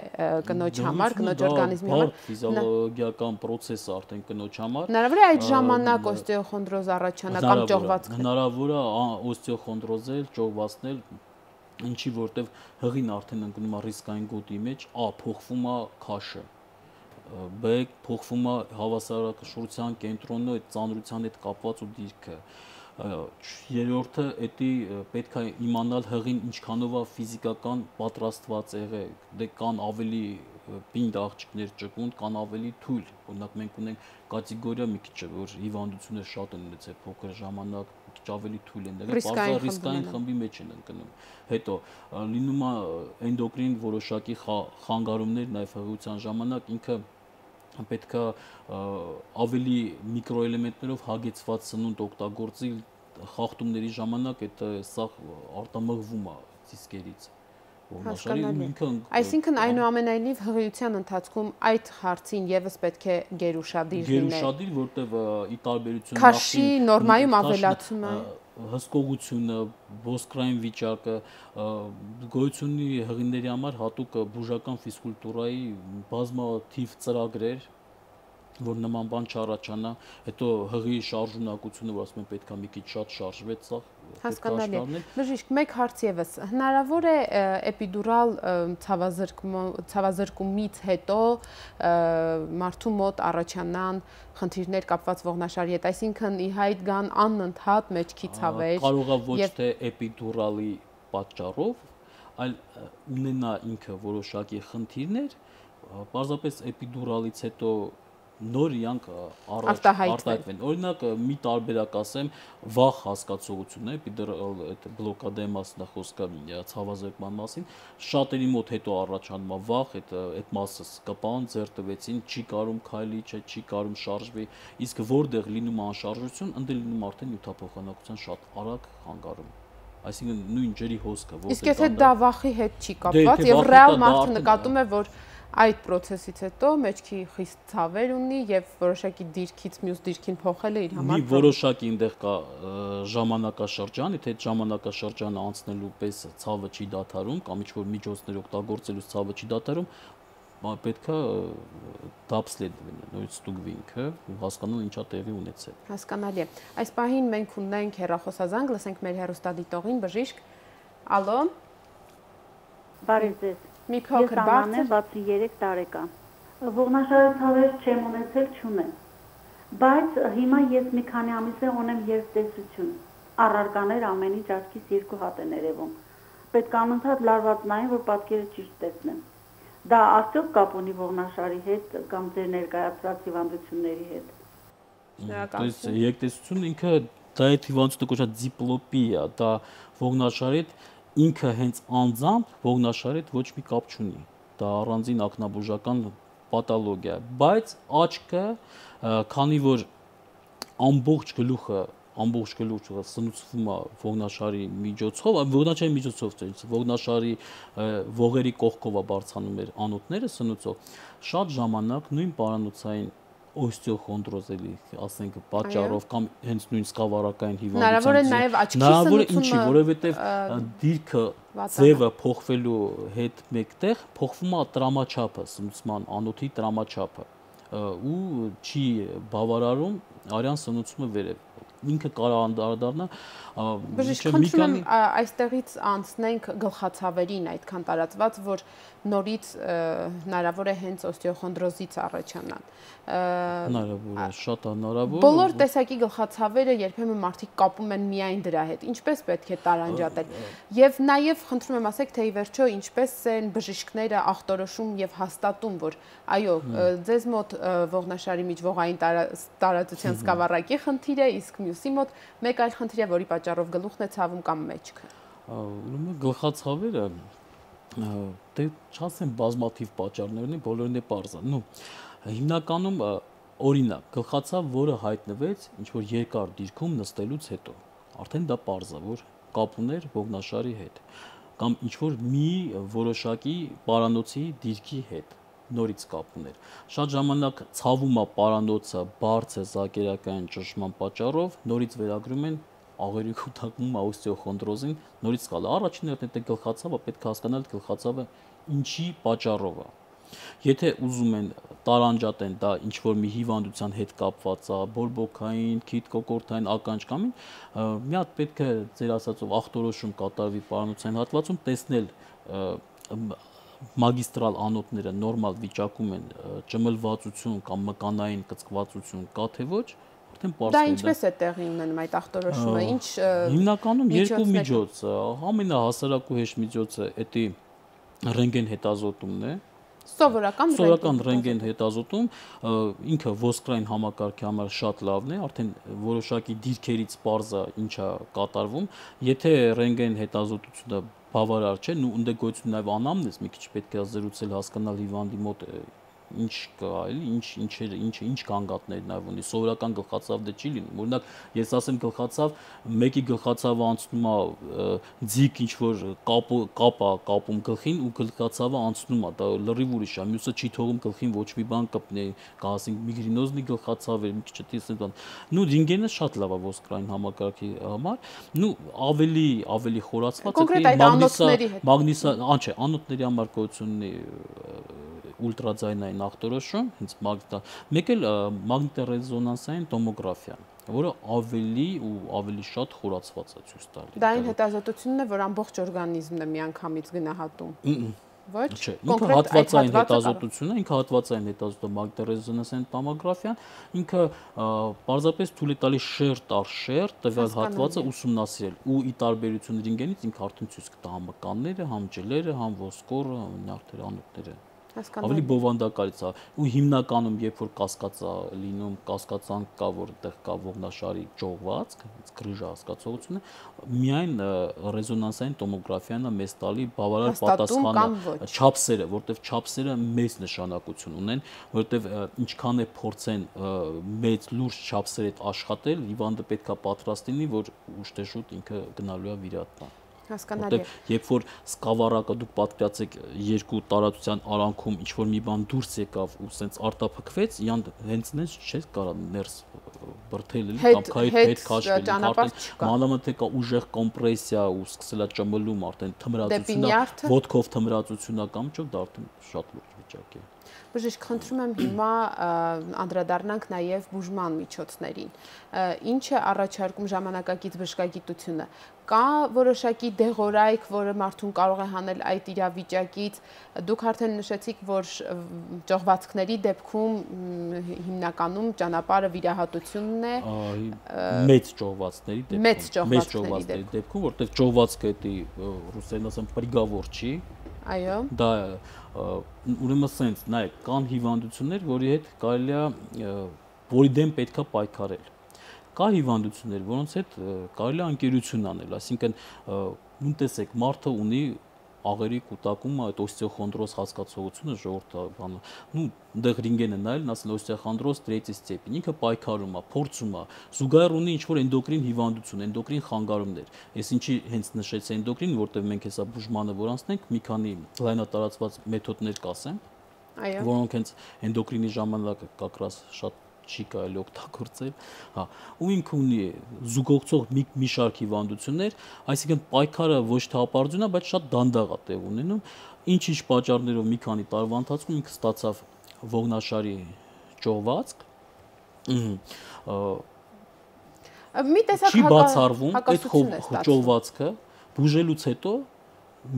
կնոջ համար, կնոջ օրգանիզմի համար։ Ֆիզիոլոգիական process է արդեն կնոջ համար։ Հնարավոր է այդ ժամանակ օստեոխոնդրոզ առաջանա կամ ճողվածք։ Հնարավոր է օստեոխոնդրոզել, ճողվածնել ինչի որտեվ հղին արդեն ընկնում է ռիսկային գոտի մեջ, փոխվում է քաշը, բ փոխվում է հավասարակշռության կենտրոնը, այդ ծանրության հետ կապված ու դիրքը, երրորդը էդի պետք է իմանալ հղին ինչքանով է ֆիզիկական պատրաստված եղել, դե կան ավելի պինդ աղջիկներ ճկունդ, կան ավելի թույլ, օրինակ մենք ունենք կատեգորիա մի քիչ որ հիվանդություններ շատ են ունեցել փոքր ժամանակ, մի քիչ ավելի թույլ են եղել, ռիսկային խմբի մեջ են ընկնում։ Հետո լինում է էնդոկրին որոշակի խանգարումներ նաև հղիության ժամանակ ինքը պետք է ավելի միկրոէլեմենտներով հագեցված սնունդ օգտագործի խախտումների ժամանակ այդ սա արտամղվում է դիսկերից։ Այսինքն այնուամենայնիվ հղիության ընթացքում այդ հարցին եւս պետք է գերուշադիր լինել։ Գերուշադիր, որտեղ ի տարբերություն քաշի նորմայում ավելացում է հսկողությունը, ոսկրային վիճակը, գոյություն ունի հղիների համար հատուկ բուժական ֆիզկուլտուրայի բազմաթիվ ծրագրեր, որ նման բան չառաջանա, հետո հղի շարժունակությունը, որ ասում են պետք է մի քիչ շատ շարժվեց, սա հասկանալի է։ Բժիշկ, մեկ հարց եւս, հնարավոր է էպիդուրալ ցավազրկումից հետո մարդու մոտ առաջանան խնդիրներ կապված ողնաշարի հետ, այսինքն ի հայտ գան անընդհատ մեջքի ցավեր։ Կարող է ոչ թե էպիդուրալի պատճառով, այլ ունենա ինքը որոշակի խնդիրներ, պարզապես էպիդուրալից հետո նոր իրանք արտահայտվեն։ Օրինակ մի տարբերակ ասեմ, վախ հասկացողությունն է, էպիդուրալ այդ բլոկադեմասն է խոսքը ցավազրկման մասին, շատերի մոտ հետո առաջանում է վախ, այդ մասը կպան, ձեռ տվեցին, չի կարում քայլի, չի կարում շարժվի, իսկ որտեղ լինում է անշարժություն, ընդ լինում արդեն նյութափոխանակության շատ արագ խանգարում։ Այսինքն նույն ջրի հոսքը, որտեղ իսկ եթե դա վախի հետ չի կապված եւ ռեալ մարդը նկատում է, որ այդ process-ից հետո մեջքի խիստ ցավեր ունի եւ որոշակի դիրքից մյուս դիրքին փոխելը իր համար մի որոշակի այնտեղ կա ժամանակաշրջան, եթե այդ ժամանակաշրջանը անցնելու պես ցավը չի դադարում կամ ինչ-որ միջոցներ օգտագործելուց ցավը չի դադարում, պետք է դապսլետ նույնիսկ ստուգվի ինքը ու հասկանալ ինչա տեղի ունեցել։ Հասկանալի է։ Այս պահին մենք ունենք հեռախոսազանգ, լսենք մեր հեռուստադիտողին, բժիշկ։ Ալո։ Բարև ձեզ։ Մի փոքր բարձր 63 տարեկան։ Ողնաշարի ցավեր չեմ ունեցել, չունեմ։ Բայց հիմա ես մի քանի ամիս է ունեմ երթտեսություն։ առարկաներ ամեն ինչ աչքիս երկու հատ են երևում։ Պետք է անընդհատ լարված նայեմ, որ պատկերը ճիշտ տեսնեմ։ Դա արդյոք կապ ունի ողնաշարի հետ կամ ձեր ներկայացրած հիվանդությունների հետ։ То есть եկտեսությունը ինքը դա է հիվանդությունը կոչված դիպլոպիա, դա ողնաշարի հետ ինքը հենց անձամբ ողնաշարի հետ ոչ մի կապ չունի։ Դա առանձին ակնաբուժական պաթոլոգիա է, բայց աչքը, քանի որ ամբողջ գլուխը սնուցվում է ողնաշարի միջոցով, ողնաշարի միջոցով չէ, ողնաշարի ողերի կողքով է բարձրանում մեր անոթները սնուցող, շատ ժամանակ նույն պարանոցային օստեոխոնդրոզելի, ասենք, պատճառով կամ հենց նույն սկավառակային հիվանդությամբ հնարավոր է նաև աչքի հնարավոր է ինչի, սնուցումը, որովհետև դիրքը ձևը փոխվելու հետ մեկտեղ փոխվում է տրամաչափը, սնուցման անոթի տրամաչափը ու չի բավարարում արյան սնուցումը վերև։ Ինքը կարող անդրադառնա Բժիշկ, խնդրում եմ այստեղից անցնենք գլխացավերին, այդքան տարածված, որ նորից հնարավոր է հենց օստեոխոնդրոզից առաջանան։ Հնարավոր է, շատ հնարավոր։ Բոլոր տեսակի գլխացավերը երբեմն մարդիկ կապում են միայն դրա հետ, ինչպես պետք է տարանջատել։ Եվ նաև խնդրում եմ ասեք, թե ի վերջո ինչպես են բժիշկները ախտորոշում եւ հաստատում, որ այո, ձեզ մոտ ողնաշարի միջողային տարածության սկավառակի խնդիր է, իսկ մյուսի մոտ մեկ այլ խնդիր է, որի պատճառով գլուխն է ցավում կամ մեջքը։ Ուրեմն գլխացավերը դե չասեմ բազմաթիվ պատճառներ ունի, բոլորն է պարզ է։ Հիմնականում օրինակ գլխացավ, որը հայտնվեց ինչ որ երկար դիրքում նստելուց հետո, արդեն դա պարզ է, որ կապ ուներ ողնաշարի հետ կամ ինչ որ մի որոշակի պարանոցի դիրքի հետ նորից կապ ուներ։ Շատ ժամանակ ցավում է պարանոցը բարձր զակերակային ճնշման պատճառով, նորից վերագրում են աղերի կուտակում օստեոխոնդրոզին, նորից գալը։ Առաջին հերթին դե գլխացավը պետք է հասկանալ գլխացավը ինչի պատճառով է։ Եթե ուզում են տարանջատեն դա ինչ որ մի հիվանդության հետ կապված է, բորբոքային, քիթ կոկորտային ականջ կամ մի հատ պետք է ձեր ասածով ախտորոշում կատարվի պարանոցային հատվածում, տեսնել մագիստրալ անոթները նորմալ վիճակում են, ճմլվածություն կամ մկանային կծկվածություն կա թե ոչ, արդեն պարզ է։ Դա ինչպես է տեղի ունենում այդ ախտորոշումը, ինչ հիմնականում երկու միջոց, ամենահասարակ ու հեշտ միջոցը դա ռենտգեն հետազոտումն է։ Սովորական ռենտգեն հետազոտում, ինքը ոսկրային համակարգի համար շատ լավն է, արդեն որոշակի դիրքերից պարզ է ինչա կատարվում։ Եթե ռենտգեն հետազոտությունը բավարար չէ, ունդ է գոյություն նաև անամնեզ, մի քիչ պետք է զրուցել, հասկանալ հիվանդի մոտ ինչ կա, էլի, ինչ կանգատներ նաև ունի, սովորական գլխացավ դե չի լինում։ Օրինակ, ես ասեմ գլխացավ, մեկի գլխացավը անցնում է ձիգ ինչ որ կապ է կապում գլխին ու գլխացավը անցնում է, դա լրիվ ուրիշ է, մյուսը չի թողում գլխին ոչ մի բան կպնի, ասենք միգրենոզնի գլխացավ է, մի քիչ դիսն բան։ Ռենտգենը շատ լավ է ոսկրային համակարգի համար, ավելի խորացված է անոթների համար գոյություն ունի ուլտրաձայնային ախտորոշում, հենց մեկ էլ մագնիտոռեզոնանսային տոմոգրաֆիան, որը ավելի շատ խորացված է ցույց տալիս։ Դա այն հետազոտությունն է, որ ամբողջ օրգանիզմն է միանգամից գնահատում։ Ոչ, ինքը հատվածային հետազոտությունն է, ինքը հատվածային հետազոտում մագնիտոռեզոնանսային տոմոգրաֆիան, ինքը պարզապես թույլ է տալիս շերտ առ շերտ տվյալ հատվածը ուսումնասիրել ու ի տարբերություն ռենտգենից ինքը արդեն ցույց կտա համ մկանները, համ ջլերը, համ ոսկորը, նյարդերը, անոթները։ Ավելի բովանդակալից է ու հիմնականում երբ որ կասկած է լինում, կասկածանք կա, որտեղ կա ողնաշարի ճողվածք, գրիժա հասկացողությունը, միայն ռեզոնանսային տոմոգրաֆիան է մեզ տալի բավարար պատասխանը, չափսերը, որտեղ չափսերը մեծ նշանակություն ունեն, որտեղ ինչքան է փորձեն մեծ լուրջ չափսեր հետ աշխատել, հիվանդը պետք է պատրաստ լինի, որ ուշ թե շուտ ինքը գնալու է վիրատման։ Հասկանալի է։ Երբ որ սկավառակը դուք պատկերացեք երկու տարածության արանքում ինչ որ մի բան դուրս եկավ ու սենց արտափքվեց, հենց նենց չէ կարա ներս բրթել կամ քայթ հետ քաշվել, մանավանդ թե կա ուժեղ կոմպրեսիա ու սկսել է ճմլում արդեն թմրածությունա, ոտքով թմրածությունա կամ չէ, դա արդեն շատ լուրջ վիճակ է։ Բժիշկ, խնդրում եմ հիմա անդրադառնանք նաև բուժման միջոցներին։ Ինչ է առաջարկում ժամանակակից բժշկագիտությունը։ Կա որոշակի դեղորայք, որը մարդուն կարող է հանել այդ իրավիճակից։ Դուք արդեն նշեցիք, որ ճողվածքների դեպքում հիմնականում ճանապարհը վիրահատությունն է։ Մեծ ճողվածքների դեպքում, որտեղ ճողվածքը դա ռուսերեն ասեմ պրիգավոր չի։ Այո։ Դա ուրեմն ասենց, նայեք, կան հիվանդություններ, որի դեմ պետքա պայքարել։ Կա հիվանդություններ, որոնց հետ կարելի է ընկերություն անել, այսինքն նույն տեսեք, մարդը ունի աղերի կուտակումը, այդ օստեոխոնդրոզ հասկացողությունը ժողովուրդը բանը, դեղ ռինգենը նայելն ասել օստեոխոնդրոզ третьей степени, ինքը պայքարում է, փորձում է, զուգահեռ ունի ինչ-որ էնդոկրին հիվանդություն, էնդոկրին խանգարումներ։ Ես ինչի հենց նշեցի էնդոկրին, որտեղ մենք հեսա բուժմանը որ անցնենք, մի քանի լայնատարածված մեթոդներ կասեմ, որոնք հենց էնդոկրինի ժամանակ կակրաս շատ չի կարելի օգտագործել, հա, ու ինքը ունի զուգողցող մի շարք հիվանդություններ, այսինքն պայքարը ոչ թե ապարդյուն է, բայց շատ դանդաղ է տեղ ունենում, ինչ-ինչ պատճառներով մի քանի տարվա ընթացքում ինքը ստացավ ողնաշարի ճողվածք, մի տեսակ չի բացառվում այդ ճողվածքը բուժելուց հետո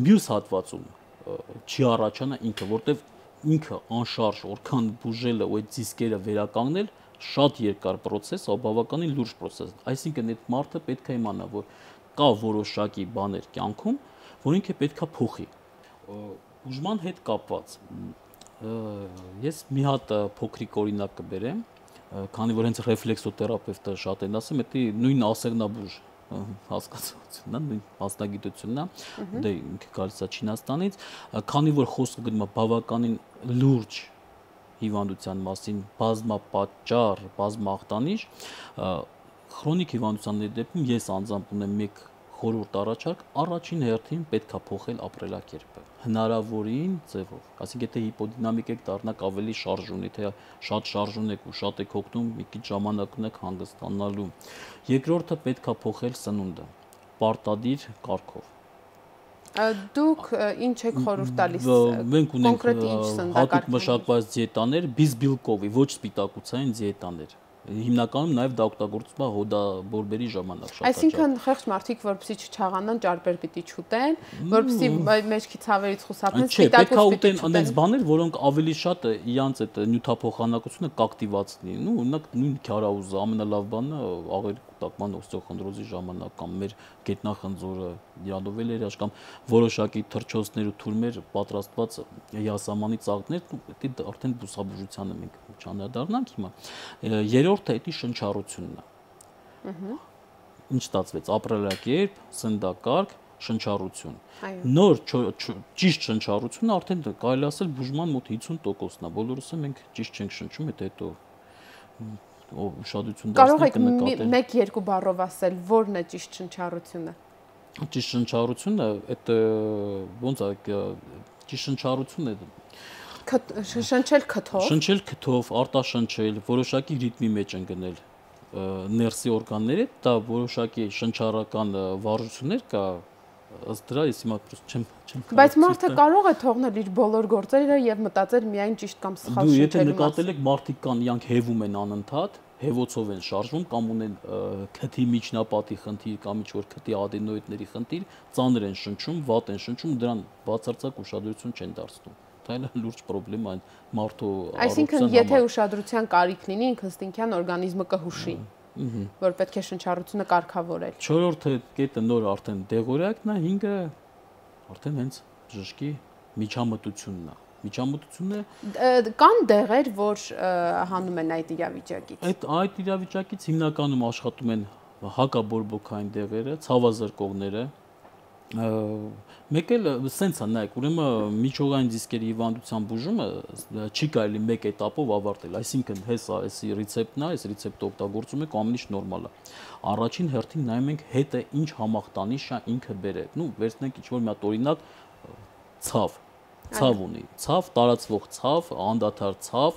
մյուս հատվածում չի առաջանա ինքը, որտեղ ինքը անշարժ որքան բուժելը ու այդ դիսկերը վերականգնել շատ երկար process, բավականին լուրջ process։ Այսինքն այդ մարդը պետք է իմանա, որ կա որոշակի բաներ կյանքում, որ ինքը պետքա փոխի։ Բուժման հետ կապված ես մի հատ փոքրիկ օրինակ կբերեմ, քանի որ հենց ռեֆլեքսոթերապևտը շատ են ասում, դա նույն ասեղնաբուժ հասկացությունն է, նույն մասնագիտությունն է, դա ինքը գալիս է Չինաստանից, քանի որ խոսքը գնում է բավականին լուրջ հիվանդության մասին, բազմապատճառ, բազմախտանիշ, քրոնիկ հիվանդությունների դեպքում ես անձամբ ունեմ մեկ խորհուրդ առաջարկ, առաջին հերթին պետքա փոխել ապրելակերպը հնարավորին ձևով, այսինքն եթե հիպոդինամիկ եք դառնաք ավելի շարժուն, եթե շատ շարժուն եք ու շատ եք հոգնում, մի քիչ ժամանակ ունեք հանգստանալու։ Երկրորդը պետքա փոխել սնունդը պարտադիր կարգով։ Դուք ինչ եք խորհուրդ տալիս։ Մենք ունենք հատուկ մշակված դիետաներ, բիզբիլկովի, ոչ սպիտակուցային դիետաներ։ Հիմնականում նաև դա օգտագործվում է հոդաբորբերի ժամանակ շատ հաճախ։ Այսինքն խեղճ մարդիկ, որպեսզի չչաղանան, ճարպեր պիտի չուտեն, որպեսզի մեջքի ցավերից խուսափեն, սպիտակուց պիտի չուտեն։ Այնպես բաներ, որոնք ավելի շատ իրանց այդ նյութափոխանակությունը կակտիվացնի։ Օրինակ նույն քյարաուզը ամենալավ բանն է աղերի կուտակման օստեոխոնդրոզի ժամանակ կամ մեր գետնախնձորը իրանովել էր կամ որոշակի թռչոցներ ու թուրմեր պատրաստված յասամանի ծաղիկներ, դա արդեն բուսաբուժությանը մենք չանդրադառնանք հիմա։ Երրորդը դա շնչառությունն է։ Ինչ ստացվեց ապրելակերպ, սննդակարգ, շնչառություն։ Նոր ճիշտ շնչառությունը արդեն կարելի ասել բուժման մոտ 50%-ն է։ Բոլորս մենք ճիշտ չենք շնչում, հետո ուշադրություն դարձնենք նկատել։ Կարող եք 1-2 բառով ասել, ո՞րն է ճիշտ շնչառությունը։ Ճիշտ շնչառությունը, դա ոնց է, ճիշտ շնչառությունը շնչել քթով։ Շնչել քթով, արտաշնչել, որոշակի ռիթմի մեջ ընկնել ներսի օրգանները, դա որոշակի շնչառական վարժություններ կա, ըստ դրա ես հիմա չեմ Բայց մարդը կարող է թողնել իր բոլոր գործերը եւ մտածել միայն ճիշտ կամ սխալ շնչելու մասին։ Դու եթե նկատել եք մարդիկ կան, իրանք հեվում են անընդհատ, հեվոցով են շարժվում կամ ունեն քթի միջնապատի խնդիր կամ ինչ-որ քթի ադենոիդների խնդիր, ծանր են շնչում, վատ են շնչում, դրան բացարձակ ուշադրություն չեն դարձնում։ Դա էլ լուրջ խնդրեմ այն մարդու առողջության համար։ Այսինքն, եթե ուշադրության կարիք լինի, ինքնստինքյան օրգանիզմը կհուշի, որ պետք է շնչառությունը կարգավորել։ Չորրորդ կետը նոր արդեն դեղորայքն է, 5-ը արդեն հենց բժշկի միջամտությունն է։ Միջամտությունը կան դեղեր, որ հանում են այդ իրավիճակից։ Այդ իրավիճակից հիմնականում աշխատում են հակաբորբոքային դեղերը, ցավազրկողները։ Մեկ էլ սենց է, նայեք, ուրեմն միջողային դիսկերի հիվանդության բուժումը չի կարելի մեկ էտապով ավարտել, այսինքն հեսա էսի ռեցեպտն է, այս ռեցեպտը օգտագործում եք, ամեն ինչ նորմալ է։ Առաջին հերթին նայում ենք հետը ինչ համախտանիշ է ինքը բերել։ Վերցնենք ինչ-որ մի հատ օրինակ ցավ ունի, ցավ, տարածվող ցավ, անդադար ցավ,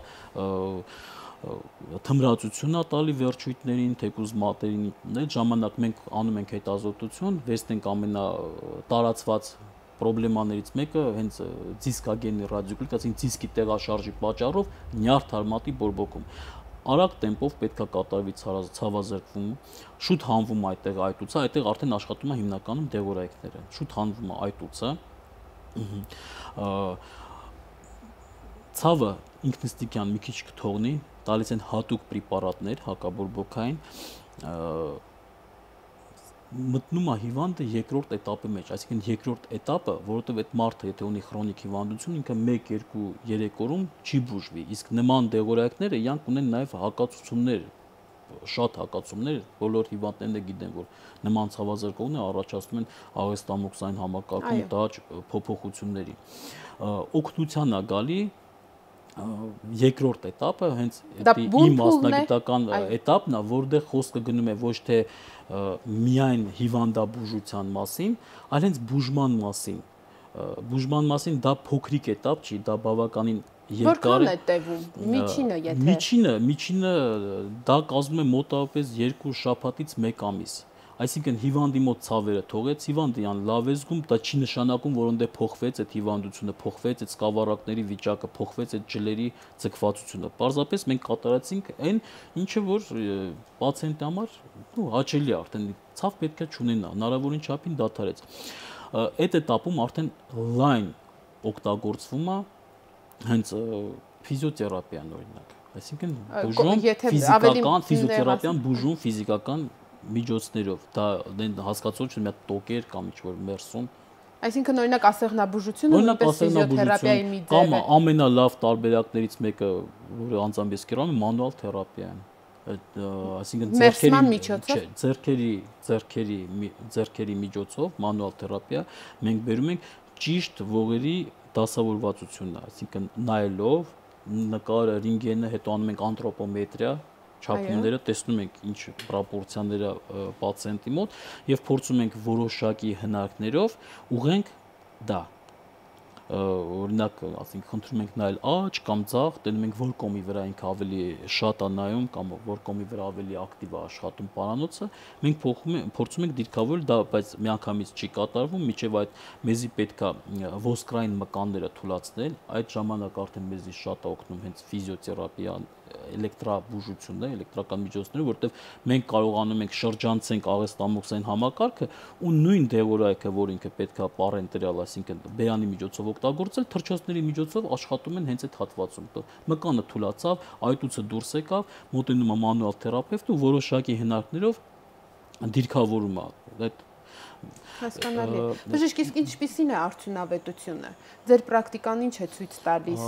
թմրածություն է տալի վերջույթներին, թեկուզ մատերին, այդ ժամանակ մենք անում ենք հետազոտություն, վերցնենք ամենատարածված պրոբլեմաներից մեկը հենց դիսկագենի ռադիկուլիտ, այսինքն դիսկի տեղաշարժի պատճառով նյարդար մատի բորբոքում։ Արագ տեմպով պետք է կատարվի ցավազրկվում, շուտ հանվում այդտեղ այտուցը, այդտեղ արդեն աշխատում է հիմնականում դեղորայքները։ Շուտ հանվում է այտուցը։ Ցավը ինքնստիկյան մի քիչ կթողնի, տալիս են հատուկ պրեպարատներ հակաբորբոքային, մտնում է հիվանդը երկրորդ էտապի մեջ, այսինքն երկրորդ էտապը, որովհետև այդ մարդը եթե ունի քրոնիկ հիվանդություն, ինքը 1-2-3 օրում չի բուժվի, իսկ նման դեղորայքները իրանք ունեն նաև հակացություններ, շատ հակացումներ, բոլոր հիվանդներն գիտեն, որ նման ցավազրկողներ առաջացնում են աղեստամոքսային համակարգում դաճ փոփոխությունների։ Օգնության է գալի երկրորդ էտապը, հենց իմ մասնագիտական էտապն է, որտեղ խոսքը գնում է ոչ թե միայն հիվանդաբուժության մասին, այլ հենց բուժման մասին։ Բուժման մասին դա փոքրիկ էտապ չի, դա բավականին երկար է։ Որքան է տևում միջինը, եթե Միջինը դա կազմում է մոտավորապես 2 շաբաթից 1 ամիս։ Այսինքն հիվանդի մոտ ցավերը թողեց, հիվանդը յան լավ է զգում, դա չի նշանակում, որ ոնդե փոխվեց այդ հիվանդությունը, փոխվեց այդ սկավառակների վիճակը, փոխվեց այդ ջլերի ձգվածությունը։ Պարզապես մենք կատարեցինք այն, ինչը որ պացիենտի համար հաճելի է, արդեն ցավ պետք է չունենա, հնարավորին չափին դադարեց։ Այդ էտապում արդեն լայն օգտագործվում է հենց ֆիզիոթերապիան օրինակ, այսինքն բուժում ֆիզիկական, ֆիզիոթերապիան բուժում ֆիզիկական միջոցներով, դա հասկացողություն մի հատ տոկեր կամ ինչ-որ մերսում։ Այսինքն օրինակ ասեղնաբուժությունը նույնպես ֆիզիոթերապիայի մի ձև է։ Կամ ամենալավ տարբերակներից մեկը, որը անձամբ ես կիրառում եմ, մանուալ թերապիան։ Այսինքն ձեռքերի միջոցով մանուալ թերապիա մենք բերում ենք ճիշտ ողերի դասավորվածությունը, այսինքն նայելով նկարը, ռինտգենը, հետո անում ենք անտրոպոմետրիա, չափումները, տեսնում ենք ինչ պրոպորցիաներ է պացիենտի մոտ եւ փորձում ենք որոշակի հնարքներով ուղենք դա։ Օրինակ, ասենք, խնդրում ենք նայել աջ կամ ձախ, տենում ենք որ կողմի վրա ինքը ավելի շատ է նայում կամ որ կողմի վրա ավելի ակտիվ է աշխատում պարանոցը, մենք փորձում ենք դիրքավորել դա, բայց միանգամից չի կատարվում, մինչև այդ մեզի պետքա ոսկրային մկանները թուլացնել, այդ ժամանակ արդեն մեզի շատ է օգնում հենց ֆիզիոթերապիան, էլեկտրաբուժությունն է, էլեկտրական միջոցները, որտեղ մենք կարողանում ենք շրջանցենք աղեստամոքսային համակարգը ու նույն դեղորայքը, որ ինքը պետքա պարենտերիալ, այսինքն բերանի միջոցով օգտագործել, թռչոցների միջոցով աշխատում են հենց այդ հատվածում։ Մկանը թուլացավ, այտուցը դուրս եկավ, մոտենում է մանուալ թերապևտը ու որոշակի հնարքներով դիրքավորում է։ Հասկանալի։ Բժիշկ, իսկ ինչպիսին է արդյունավետությունը։ Ձեր պրակտիկան ինչ է ցույց տալիս։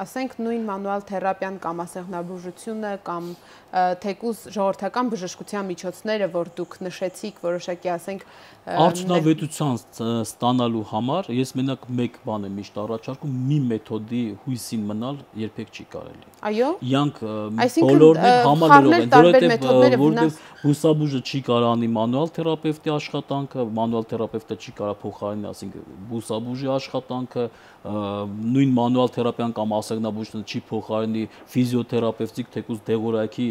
Ասենք նույն մանուալ թերապիան կամ ասեղնաբուժությունը կամ թեկուզ ժողովրդական բժշկության միջոցները, որ դուք նշեցիք, որոշակի ասենք արդյունավետության ստանալու համար ես մենակ մեկ բան եմ միշտ առաջարկում՝ մի մեթոդի հույսին մնալ երբեք չի կարելի։ Այո։ Իրանք բոլորն են համալրող են, որովհետև բուսաբուժը չի կարող անի մանուալ թերապևտի աշխատանքը, մանուալ թերապևտը չի կարող փոխարինի, ասենք բուսաբուժի աշխատանքը, նույն մանուալ թերապիան կամ ասեղնաբուժությունը չի փոխարինի ֆիզիոթերապևտիկ թեկուզ դեղորայքի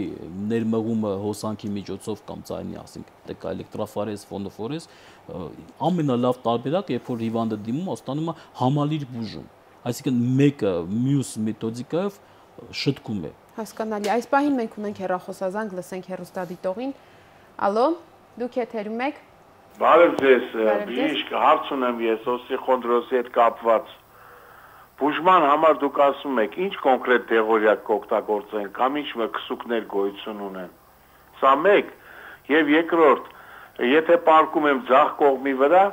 ներմղումը հոսանքի միջոցով կամ ձայնի, ասենք տեկա էլեկտրաֆորեզ, ֆոնոֆորեզ, ամենալավ տարբերակը, երբ որ հիվանդը դիմում, ստանում է համալիր բուժում, այսինքն մեկը մյուս մեթոդիկայով շտկում է։ Հասկանալի։ Այս պահին մենք ունենք հեռախոսազանգ, լսենք հեռուստադիտողին։ Ալո, դուք եթերում եք։ Բարև ձեզ, բժիշկ, հարց ունեմ ես օստեոխոնդրոզի հետ կապված։ Բուժման համար դուք ասում եք, ինչ կոնկրետ դեղորայք կօգտագործեն կամ ինչ քսուկներ գոյություն ունեն։ Սա մեկ, եւ երկրորդ, եթե պարկում եմ ձախ կողմի վրա,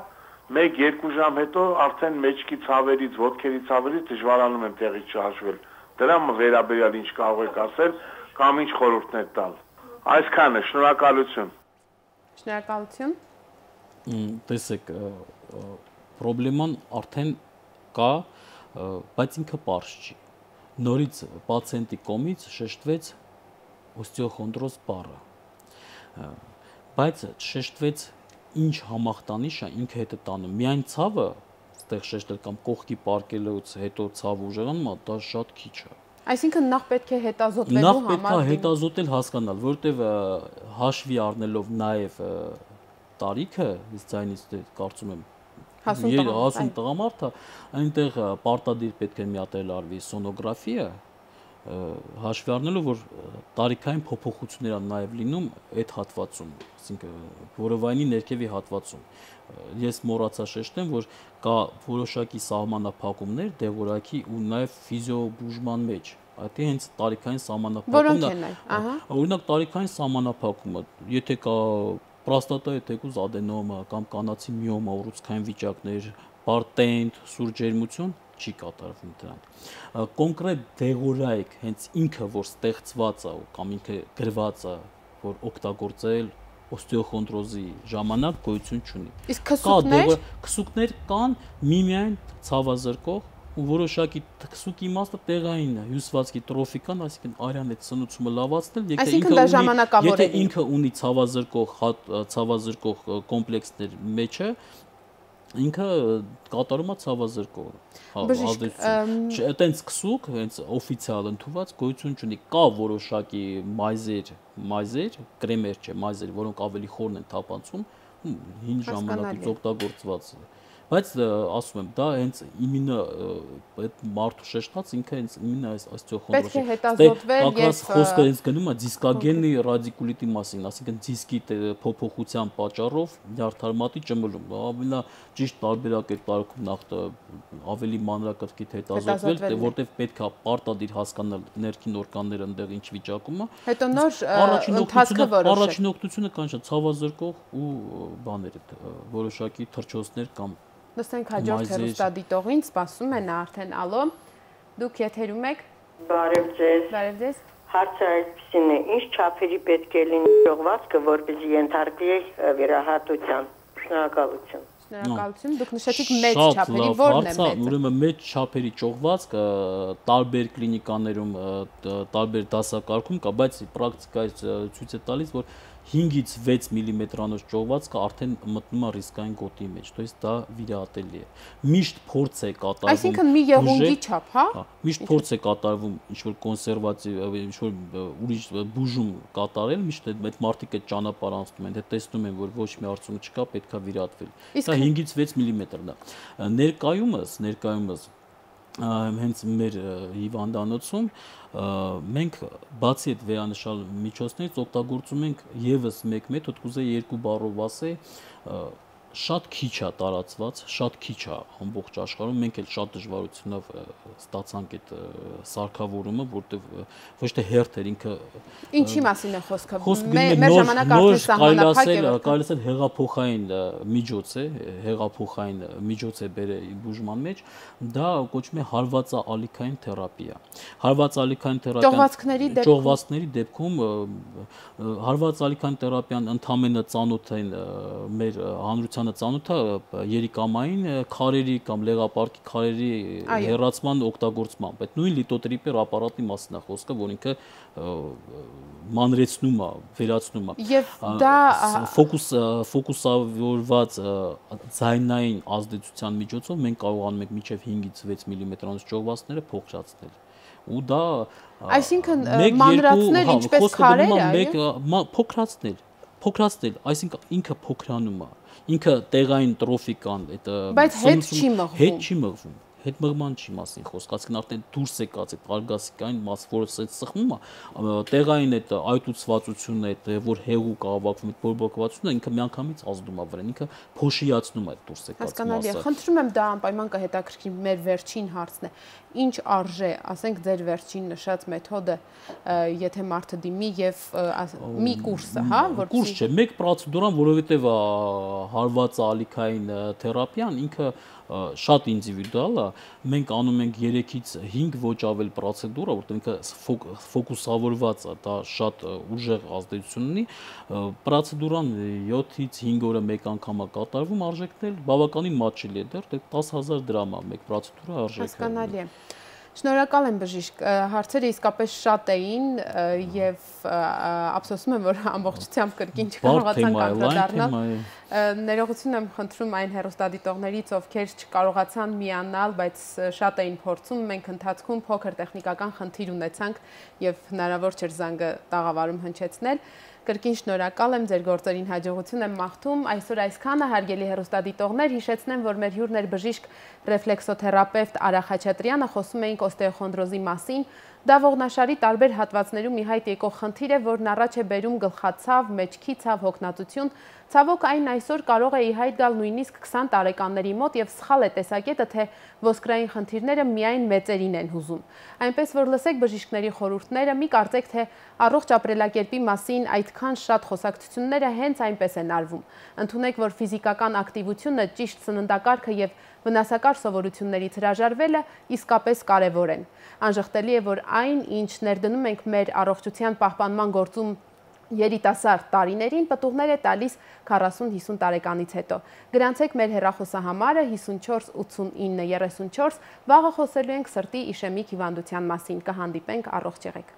1-2 ժամ հետո արդեն մեջքի ցավերից, ոտքերի ցավերից դժվարանում եմ տեղից չհաշվել։ Դրա վերաբերյալ ինչ կարող եք ասել կամ ինչ խորհուրդներ տալ։ Այսքանը, շնորհակալություն։ Շնորհակալություն։ Տեսեք, պրոբլեման արդեն կա, բայց ինքը պարզ չի։ Նորից պացիենտի կողմից շեշտվեց օստեոխոնդրոզ բառը։ Բայց շեշտվեց ինչ համախտանիշ է ինքը հետը տանում։ Միայն ցավը այդտեղ շեշտել կամ կողքի պարկելուց հետո ցավ ուժեղանում, դա շատ քիչ է։ Այսինքն նախ պետք է հետազոտվելու համար։ Նախ պետք է հետազոտել, հասկանալ, որովհետև հաշվի առնելով նաև տարիքը, իս ձայնից կարծում եմ հասուն տղամարդը, այնտեղ պարտադիր պետք է միատել արվի սոնոգրաֆիա, հաշվի առնելով, որ տարիքային փոփոխություններ են նաև լինում այդ հատվածում, այսինքն որովայնի ներքևի հատվածում։ Ես մոռացա շեշտեմ, որ կա որոշակի սահմանափակումներ դեղորայքի ու նաև ֆիզիոբուժման մեջ։ Այդ հենց տարիքային սահմանափակումն է։ Օրինակ տարիքային սահմանափակումը, եթե կա պրոստատայի թեկուզ ադենոմա կամ կանացի միոմա, ուռուցքային վիճակներ, պարտենտ, սուրճերմություն չի կատարվում դրանք։ Կոնկրետ դեղորայք հենց ինքը, որ ստեղծված է կամ ինքը գրված է, որ օգտագործել օստեոխոնդրոզի ժամանակ գոյություն չունի։ Իսկ քսուկներ կան միմիայն ցավազրկող ու որոշակի քսուկի իմաստը տեղային է, հյուսվածքի տրոֆիկան, այսինքն արյան այդ սնուցումը լավացնել, եթե ինքը ունի ցավազրկող կոմպլեքսներ մեջը, ինքը կատարում է ցավազրկող ազդեցություն։ Այտենց քսուկ, հենց օֆիցիալ ընդունված գոյություն չունի։ Կա որոշակի մայզեր, կրեմեր չէ, մայզեր, որոնք ավելի խորն են թափանցում, հին ժամանակից օգտագործված Բայց ասում եմ, դա հենց իմինը այդ մարդու շեշտած ինքը հենց իմինը այս օստեոխոնդրոզը։ Պետք է հետազոտվել եւ Կակրաս խոսքը հենց գնում է դիսկագենի ռադիկուլիտի մասին, այսինքն դիսկի փոփոխության պատճառով նյարդարմատի ճմլում։ Ամենա ճիշտ տարբերակը տարքում նախ ավելի մանրակրկիտ հետազոտվել, որտեղ պետք է պարտադիր հասկանալ ներքին օրգանները այնտեղ ինչ վիճակում է։ Հետո նոր ընթացքը որոշել։ Առաջին օգնությունը կան շատ ցավազրկող ու բաներ, որոշակի թռչոցներ կամ Լսենք հաջորդ հեռուստադիտողին, սպասում է նա արդեն, ալո, դուք եթերում եք։ Բարև ձեզ։ Բարև ձեզ։ Հարցը այսպեսին է, ինչ չափերի պետք է լինի ճողվածքը, որպեսզի ենթարկվի վիրահատության։ Շնորհակալություն։ Շնորհակալություն, դուք նշեցիք մեծ չափերի, որն է մեծը։ Ուրեմն մեծ չափերի ճողվածքը տարբեր կլինիկաներում, տարբեր դասակարգում կա, բայց պրակտիկայից ցույց է տալիս, որ 5-ից 6 մմ-անոց ճողվածքը արդեն մտնում է ռիսկային գոտի մեջ, то есть դա վիրահատելի է։ Միշտ փորձ է կատարվում։ Այսինքն մի եղունգի չափ, հա։ Միշտ փորձ է կատարվում ինչ-որ կոնսերվատիվ, ինչ-որ ուրիշ բուժում կատարել, միշտ այդ մարդիկ այդ ճանապարհ անցնում են, դե տեսնում են, որ ոչ մի արդյունք չկա, պետքա վիրահատվել։ Դա 5-ից 6 մմ-ն է։ Ներկայումս հենց մեր հիվանդանոցում մենք բացի այդ վերանշալ միջոցներից օգտագործում ենք եւս մեկ մեթոդ, կուզեի երկու բառով ասել, շատ քիչ է տարածված, շատ քիչ է ամբողջ աշխարհում, մենք էլ շատ դժվարությունով ստացանք այդ սարքավորումը, որտեղ ոչ թե հերթ էր ինքը Ինչի մասին է խոսքը։ Մեր ժամանակ արդեն սահմանափակ է, կարելի է հեղափոխային միջոց է բերել բուժման մեջ, դա կոչվում է հարվածաալիքային թերապիա։ Հարվածաալիքային թերապիան ճողվածքների դեպքում հարվածաալիքային թերապիան ընդհանրապես ծանոթ են մեր հանրությանը ծանոթ է երիկամային քարերի կամ լեղապարկի քարերի հեռացման օգտագործմամբ։ Այդ նույն լիտոտրիպեր ապարատի մասն է խոսքը, որ ինքը մանրեցնում է, վերացնում է։ Եվ դա ֆոկուսավորված ձայնային ազդեցության միջոցով մենք կարողանում ենք մինչև 5-ից 6 մմ-անոց ճողվածքները փոխրացնել։ Ու դա այսինքն մանրացնել ինչպես քարերը, փոքրացնել, այսինքն ինքը փոքրանում է, ինքը տեղային տրոֆիկան, բայց հետ չի մղվում։ Հետմղման չի մասին խոսք, այսինքն արդեն դուրս եկած այդ արգասիկային մաս, որը սենց սխմում է, տեղային այդ այտուցվածությունը, այդ որ հեղուկ ավակվում, այդ բորբոքվածությունը ինքը միանգամից ազդում է վրան, ինքը փոշիացնում է այդ դուրս եկած մասը։ Հասկանալի է։ Խնդրում եմ դա անպայման կհետաքրքրի մեր վերջին հարցն է։ Ինչ արժե, ասենք ձեր վերջին նշած մեթոդը, եթե մարդը դիմի եւ մի կուրսը, հա, որ կուրս չէ, մեկ պրոցեդուրան, որովհետեւ հարվածաալիքային թերապիան ինքը շատ ինդիվիդուալ է, մենք անում ենք 3-ից 5 ոչ ավել պրոցեդուրա, որտեղ ինքը ֆոկուսավորված է, դա շատ ուժեղ ազդեցություն ունի, պրոցեդուրան 7-ից 5 օրը մեկ անգամ է կատարվում, արժեքն էլ բավականին մատչելի է, դեռ 10,000 դրամ է մեկ պրոցեդուրա արժեքը։ Հասկանալի է։ Շնորհակալ եմ բժիշկ, հարցերը իսկապես շատ էին եւ ափսոսում եմ, որ ամբողջությամբ կրկին չկարողացանք անդրադառնալ։ Ներողություն եմ խնդրում այն հեռուստադիտողներից, ովքեր չկարողացան միանալ, բայց շատ էին փորձում, մենք ընթացքում փոքր տեխնիկական խնդիր ունեցանք եւ հնարավոր չէր զանգը տաղավարում հնչեցնել։ Կրկին շնորհակալ եմ, ձեր գործերին հաջողություն եմ մաղթում։ Այսօր այսքանը, հարգելի հեռուստադիտողներ, հիշեցնեմ, որ մեր հյուրն էր բժիշկ ռեֆլեքսոթերապևտ Արա Խաչատրյանը, խոսում էինք օստեոխոնդրոզի մասին։ Դա ողնաշարի տարբեր հատվածներում ի հայտ եկող խնդիր է, որն առաջ է բերում գլխացավ, մեջքի ցավ, հոգնածություն։ Ցավոք այն այսօր կարող է ի հայտ գալ նույնիսկ 20 տարեկանների մոտ եւ սխալ է տեսակետը, թե ոսկրային խնդիրները միայն մեծերին են հուզում։ Այնպես որ լսեք բժիշկների խորհուրդները, մի կարծեք, թե առողջ ապրելակերպի մասին այդքան շատ խոսակցությունները հենց այնպես են արվում։ Ընդունեք, որ ֆիզիկական ակտիվությունը, ճիշտ սննդակարգը եւ վնասակար սովորություններից հրաժարվելը իսկապես կարևոր են։ Անժխտելի է, որ այն, ինչ ներդնում ենք մեր առողջության պահպանման գործում երիտասարդ տարիներին, պտուղներ է տալիս 40-50 տարեկանից հետո։ Գրանցեք մեր հեռախոսահամարը 54 89 34, վաղը խոսելու ենք սրտի իշեմիկ հիվանդության մասին, կհանդիպենք, առողջ եղեք։